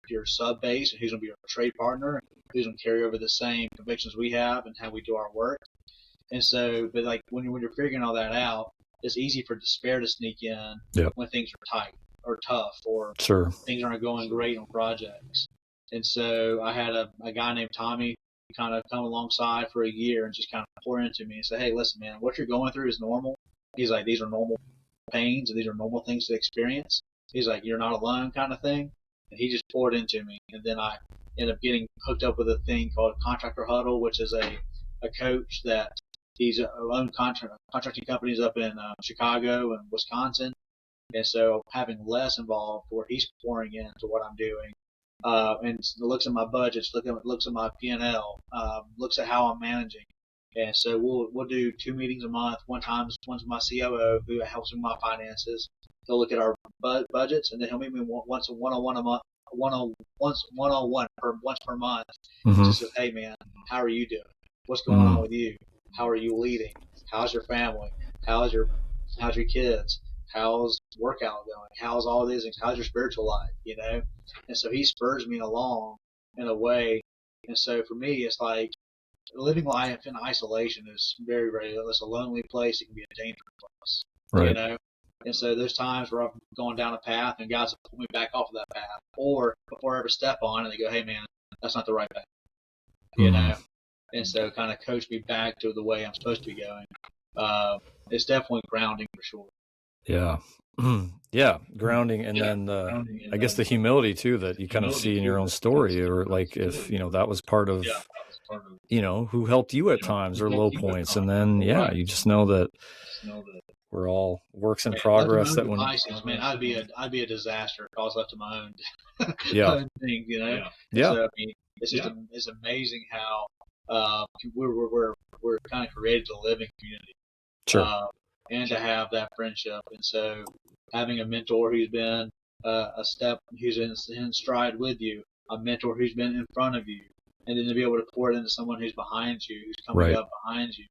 your sub base and who's going to be your trade partner, who's going to carry over the same convictions we have and how we do our work. And so, but like when you're figuring all that out, it's easy for despair to sneak in when things are tight or tough or things aren't going great on projects. And so I had a guy named Tommy kind of come alongside for a year and just kind of pour into me and say, hey, listen, man, what you're going through is normal. He's like, these are normal pains and these are normal things to experience. He's like, you're not alone kind of thing. And he just poured into me. And then I ended up getting hooked up with a thing called Contractor Huddle, which is a coach that he's owned contracting companies up in Chicago and Wisconsin. And so having less involved where he's pouring into what I'm doing, and looks at my budgets, looks at my P&L, looks at how I'm managing. And so we'll do 2 meetings a month. One's my COO who helps with my finances. He'll look at our budgets, and then he'll meet me once one-on-one a month, once per month. Just says, hey man, how are you doing? What's going on with you? How are you leading? How's your family? How's your kids? How's workout going? How's all these things? How's your spiritual life? And so he spurs me along in a way. And so for me, it's like living life in isolation is very, very, it's a lonely place. It can be a dangerous place, right. And so there's times where I'm going down a path and guys will pull me back off of that path, or before I ever step on and they go, hey man, that's not the right path, And so kind of coach me back to the way I'm supposed to be going. It's definitely grounding for sure. Yeah. Yeah. Grounding. And then I guess the humility too, that you kind of see in your own story, or like if, that was part of, who helped you at times or low points. And then, you just know that we're all works in progress. That when, man, I'd be a disaster if I was left to my own, own thing, Yeah. So, I mean, it's just, it's amazing how, we're kind of created to live in community. Sure. And to have that friendship. And so having a mentor who's been who's in stride with you, a mentor who's been in front of you, and then to be able to pour it into someone who's behind you, who's coming up behind you.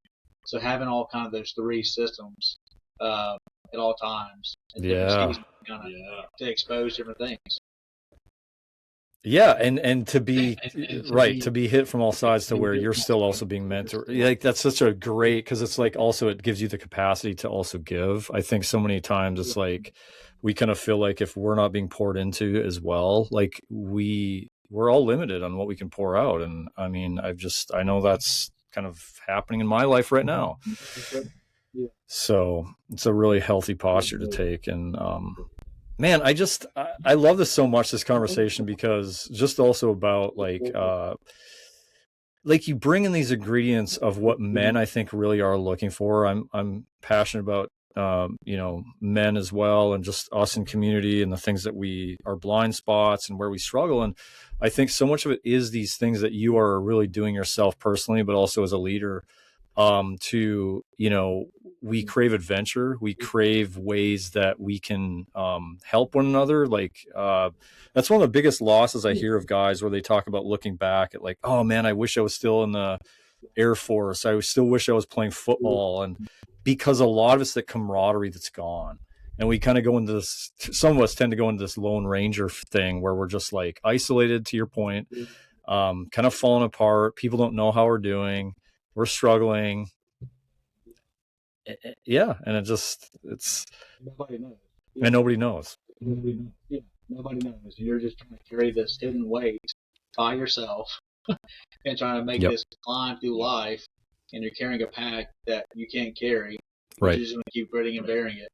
So having all kind of those 3 systems at all times, and different seasons, kind of to expose different things. Yeah, and to be to be hit from all sides to where you're still also being mentored. Like that's such a great, because it's like also it gives you the capacity to also give. I think so many times it's like we kind of feel like if we're not being poured into as well, like we're all limited on what we can pour out. And I mean, I know that's kind of happening in my life right now. So it's a really healthy posture to take. And man, I love this so much, this conversation, because just also about like you bring in these ingredients of what men I think really are looking for. I'm passionate about men as well, and just us in community and the things that our blind spots and where we struggle. And I think so much of it is these things that you are really doing yourself personally, but also as a leader, we crave adventure. We crave ways that we can help one another. Like that's one of the biggest losses I hear of guys, where they talk about looking back at like, oh man, I wish I was still in the Air Force. I still wish I was playing football. And because a lot of it's the camaraderie that's gone. And we kind of go into this, some of us tend to go into this Lone Ranger thing where we're just like isolated, to your point, kind of falling apart. People don't know how we're doing. We're struggling. Yeah. And it's nobody knows. And nobody knows. Nobody knows. You're just trying to carry this hidden weight by yourself and trying to make this climb through life, and you're carrying a pack that you can't carry. You're just going to keep gritting and bearing it,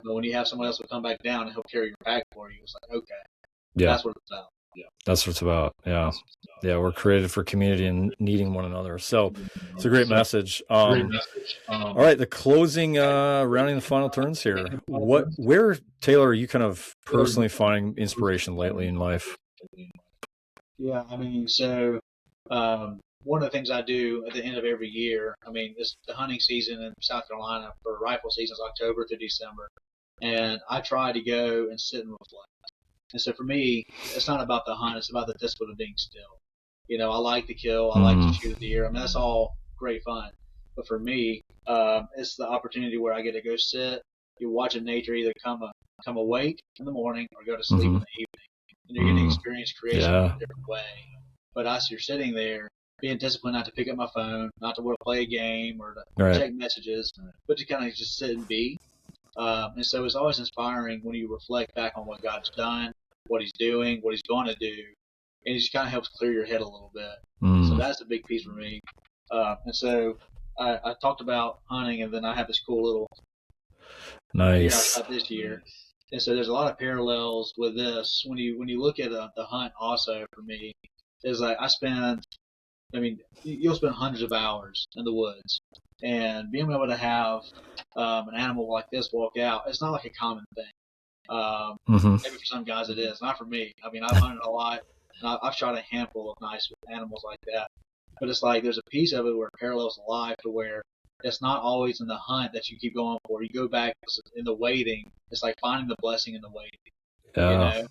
But when you have someone else will come back down and he'll carry your pack for you, it's like, okay, that's what it's about. That's what it's about. Yeah. We're created for community and needing one another. So it's a great message. All right. The closing, rounding the final turns here. Where, Taylor, are you kind of personally finding inspiration lately in life? Yeah. I mean, so, one of the things I do at the end of every year, I mean, it's the hunting season in South Carolina for rifle season is October through December, and I try to go and sit and reflect. And so for me, it's not about the hunt; it's about the discipline of being still. I like to kill, I like to Mm, shoot a deer. I mean, that's all great fun. But for me, it's the opportunity where I get to go sit, you watching nature either come awake in the morning or go to sleep mm-hmm, in the evening, and you're getting to mm, experience creation in yeah, a different way. But as you're sitting there, being disciplined not to pick up my phone, not to play a game or to right. check messages, but to kind of just sit and be. And so it's always inspiring when you reflect back on what God's done, what He's doing, what He's going to do, and it just kind of helps clear your head a little bit. So Mm, that's a big piece for me. And so I talked about hunting, and then I have this cool little deer I nice. shot this year. And so there's a lot of parallels with this. When you look at the hunt, also for me, is like I mean, you'll spend hundreds of hours in the woods, and being able to have an animal like this walk out, it's not like a common thing. Mm-hmm. Maybe for some guys it is, not for me. I mean, I've hunted a lot, and I've shot a handful of nice animals like that. But it's like there's a piece of it where it parallels life to where it's not always in the hunt that you keep going for. You go back in the waiting. It's like finding the blessing in the waiting. You Yeah, know,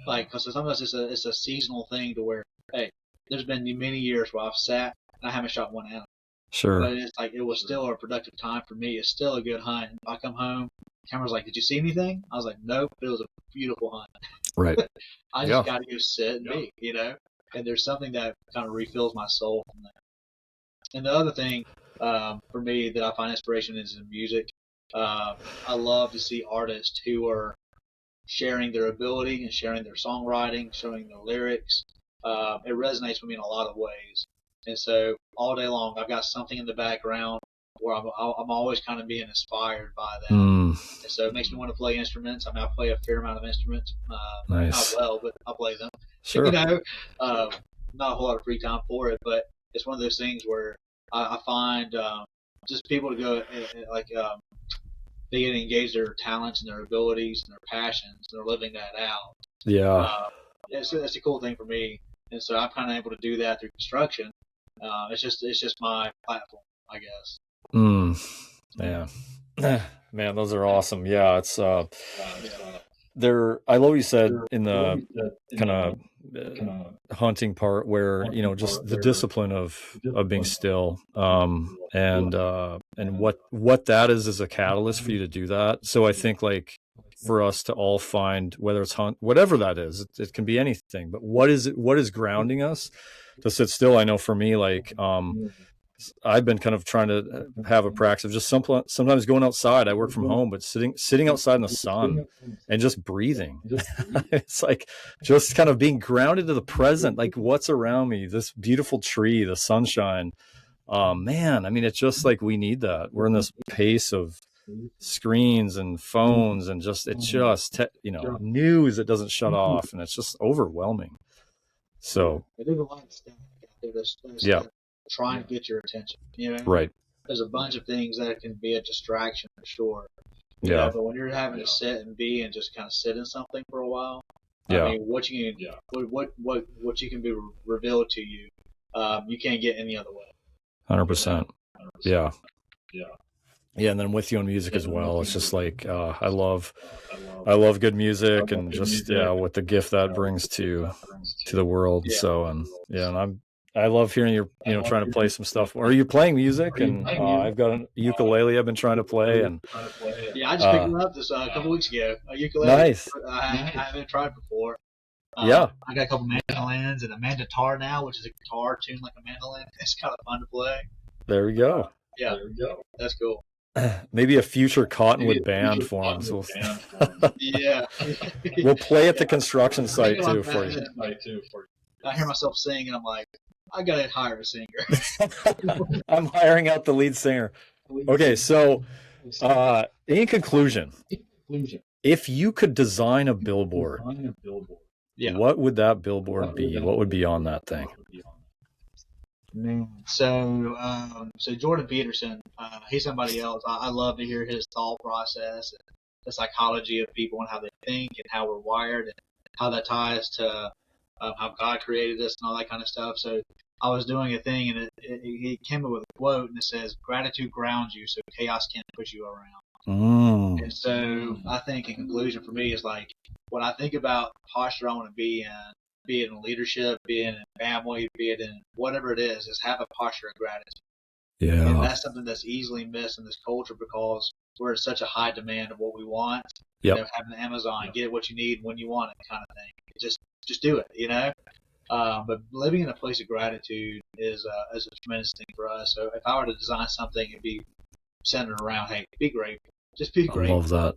like because sometimes it's a seasonal thing to where hey, there's been many years where I've sat and I haven't shot one animal, sure. but it's like it was still a productive time for me. It's still a good hunt. And I come home, camera's like, "Did you see anything?" I was like, "Nope." But it was a beautiful hunt. Right. I just Yeah. got to go sit and be. And there's something that kind of refills my soul from that. And the other thing for me that I find inspiration is in music. I love to see artists who are sharing their ability and sharing their songwriting, showing their lyrics. It resonates with me in a lot of ways. And so all day long, I've got something in the background where I'm always kind of being inspired by that. Mm, And so it makes me want to play instruments. I mean, I play a fair amount of instruments, not nice. well, but I play them. you Sure. know, uh, not a whole lot of free time for it, but it's one of those things where I find just people to go like they get to engage their talents and their abilities and their passions, and they're living that out. Yeah. Uh, it's a cool thing for me, and so I'm kind of able to do that through construction. It's just my platform, I guess. Mm, yeah. Man, those are awesome. Yeah, it's I love what you said in the kind of hunting part where, just the discipline of being still, and what that is a catalyst for you to do that. So I think, like, for us to all find, whether it's hunt, whatever that is, it can be anything, but what is grounding us to sit still. I know for me, like, I've been kind of trying to have a practice of just sometimes going outside. I work from home, but sitting outside in the sun and just breathing. It's like just kind of being grounded to the present, like what's around me, this beautiful tree, the sunshine. Man, I mean, it's just like we need that. We're in this pace of screens and phones, and news that doesn't shut off, and it's just overwhelming. So There's a lot of stuff out there that's yeah, trying to get your attention. right, There's a bunch of things that can be a distraction for sure. yeah, But when you're having to sit and be and just kind of sit in something for a while, I yeah, mean, what you can be revealed to you, you can't get any other way. 100%. Yeah. Yeah, and then with you on music as well. It's just like I love good music, and just what the gift that brings to the world. Yeah. So, I love hearing you trying to play some stuff. Are you playing music? And I've got a ukulele I've been trying to play, and Yeah, I just picked one up this a couple weeks ago. A ukulele. nice. I haven't tried before. Yeah, I got a couple mandolins and a mandotar now, which is a guitar tuned like a mandolin. It's kind of fun to play. there we go. Yeah, that's cool. Maybe a future Cottonwood band forms. Yeah. We'll play at the construction site too for you. I hear myself sing, and I'm like, I gotta hire a singer. I'm hiring out the lead singer. Okay, so in conclusion, if you could design a billboard, Yeah. what would that billboard be? What would be on that thing? So Jordan Peterson, he's somebody else. I love to hear his thought process and the psychology of people and how they think and how we're wired and how that ties to how God created us and all that kind of stuff. So I was doing a thing, and he came up with a quote, and it says, "Gratitude grounds you, so chaos can't push you around." And so I think in conclusion for me is like, when I think about posture I want to be in, be it in leadership, be it in family, be it in whatever it is have a posture of gratitude. And Yeah. that's something that's easily missed in this culture because we're in such a high demand of what we want. Yep. Having Amazon, get what you need when you want it kind of thing. Just do it. But living in a place of gratitude is a tremendous thing for us. So if I were to design something, it'd be centered around, hey, be grateful. Just be grateful. I love that.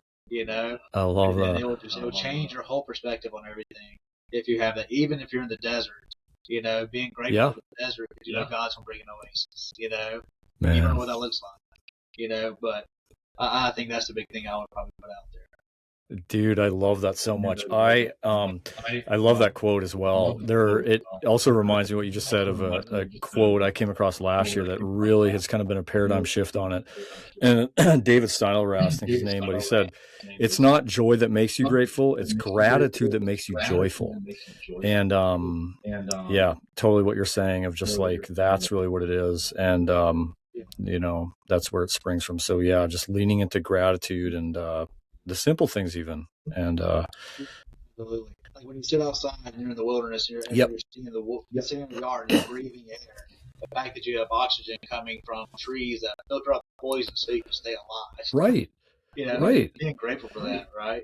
I love that. It will change your whole perspective on everything if you have that. Even if you're in the desert, being grateful for the desert because God's gonna bring an oasis. Man. You don't know what that looks like. But I think that's the big thing I would probably put out there. Dude, I love that so much. I love that quote as well. It also reminds me what you just said of a quote I came across last year that really has kind of been a paradigm shift on it. And David Steinlerer, I think his name, but he said, "It's not joy that makes you grateful; it's gratitude that makes you joyful." And yeah, totally what you're saying of just like that's really what it is, and that's where it springs from. So yeah, just leaning into gratitude and the simple things even. And absolutely, like when you sit outside and you're in the wilderness, you're sitting in the yard, and you're breathing air. The fact that you have oxygen coming from trees that filter out the poison so you can stay alive. Right. Right. Being grateful for that, right?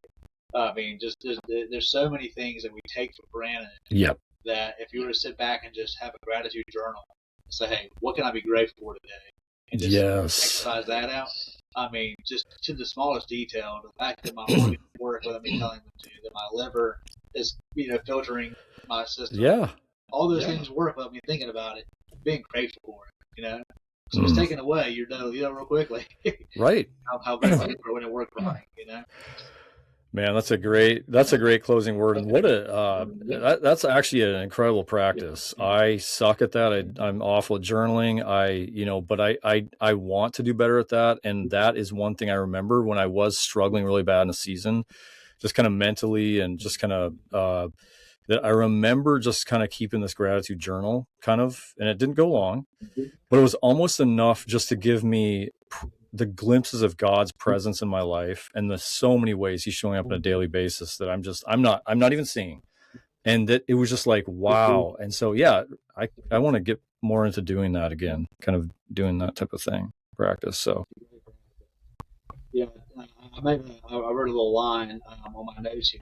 I mean, just there's so many things that we take for granted. Yep. That if you were to sit back and just have a gratitude journal and say, hey, what can I be grateful for today? And just exercise that out. I mean, just to the smallest detail, the fact that my organs work without me telling them to, that my liver is, filtering my system. Yeah. All those things work without me thinking about it, being grateful for it, So it's taken away, you know real quickly. Right. how grateful you are when it worked right, Man, that's a great closing word. And what that's actually an incredible practice. I suck at that. I'm awful at journaling. But I want to do better at that. And that is one thing I remember when I was struggling really bad in a season, just kind of mentally and just kind of, that I remember just kind of keeping this gratitude journal and it didn't go long, but it was almost enough just to give me the glimpses of God's presence in my life and the so many ways he's showing up on a daily basis that I'm not even seeing. And that it was just like, wow. And so, yeah, I want to get more into doing that again, kind of doing that type of thing, practice. So. Yeah, I wrote a little line on my notes here.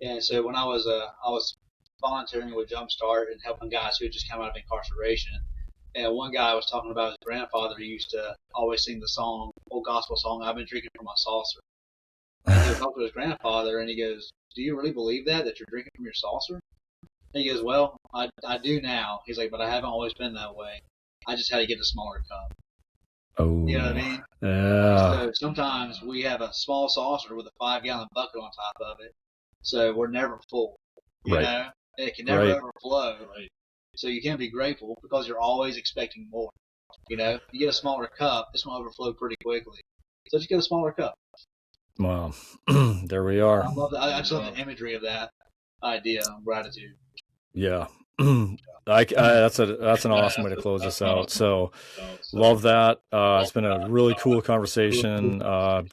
And so when I was volunteering with Jumpstart and helping guys who had just come out of incarceration, and one guy was talking about his grandfather who used to always sing the song, old gospel song, "I've been drinking from my saucer." And he talked to his grandfather, and he goes, "Do you really believe that you're drinking from your saucer?" And he goes, "Well, I do now." He's like, "But I haven't always been that way. I just had to get a smaller cup." Oh, you know what I mean? Yeah. So sometimes we have a small saucer with a 5-gallon bucket on top of it, so we're never full. You know, it can never overflow. Right. So you can't be grateful because you're always expecting more. You get a smaller cup, this will overflow pretty quickly. So just get a smaller cup. Wow. There we are. I love that. I just love the imagery of that idea of gratitude. Yeah. That's an awesome way to close this out. So love that. It's been a really cool conversation,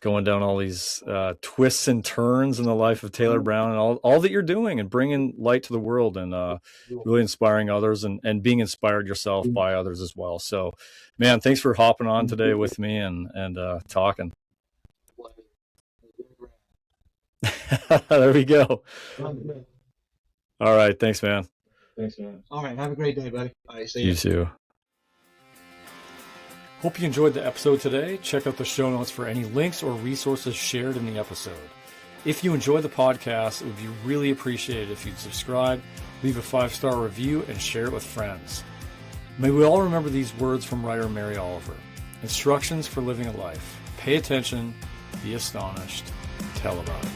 going down all these twists and turns in the life of Taylor Brown and all that you're doing and bringing light to the world and really inspiring others and being inspired yourself by others as well. So, man, thanks for hopping on today with me and talking. There we go. All right. Thanks, man. All right. Have a great day, buddy. All right. See you. You too. Hope you enjoyed the episode today. Check out the show notes for any links or resources shared in the episode. If you enjoy the podcast, it would be really appreciated if you'd subscribe, leave a 5-star review, and share it with friends. May we all remember these words from writer Mary Oliver. Instructions for living a life. Pay attention, be astonished, tell about it.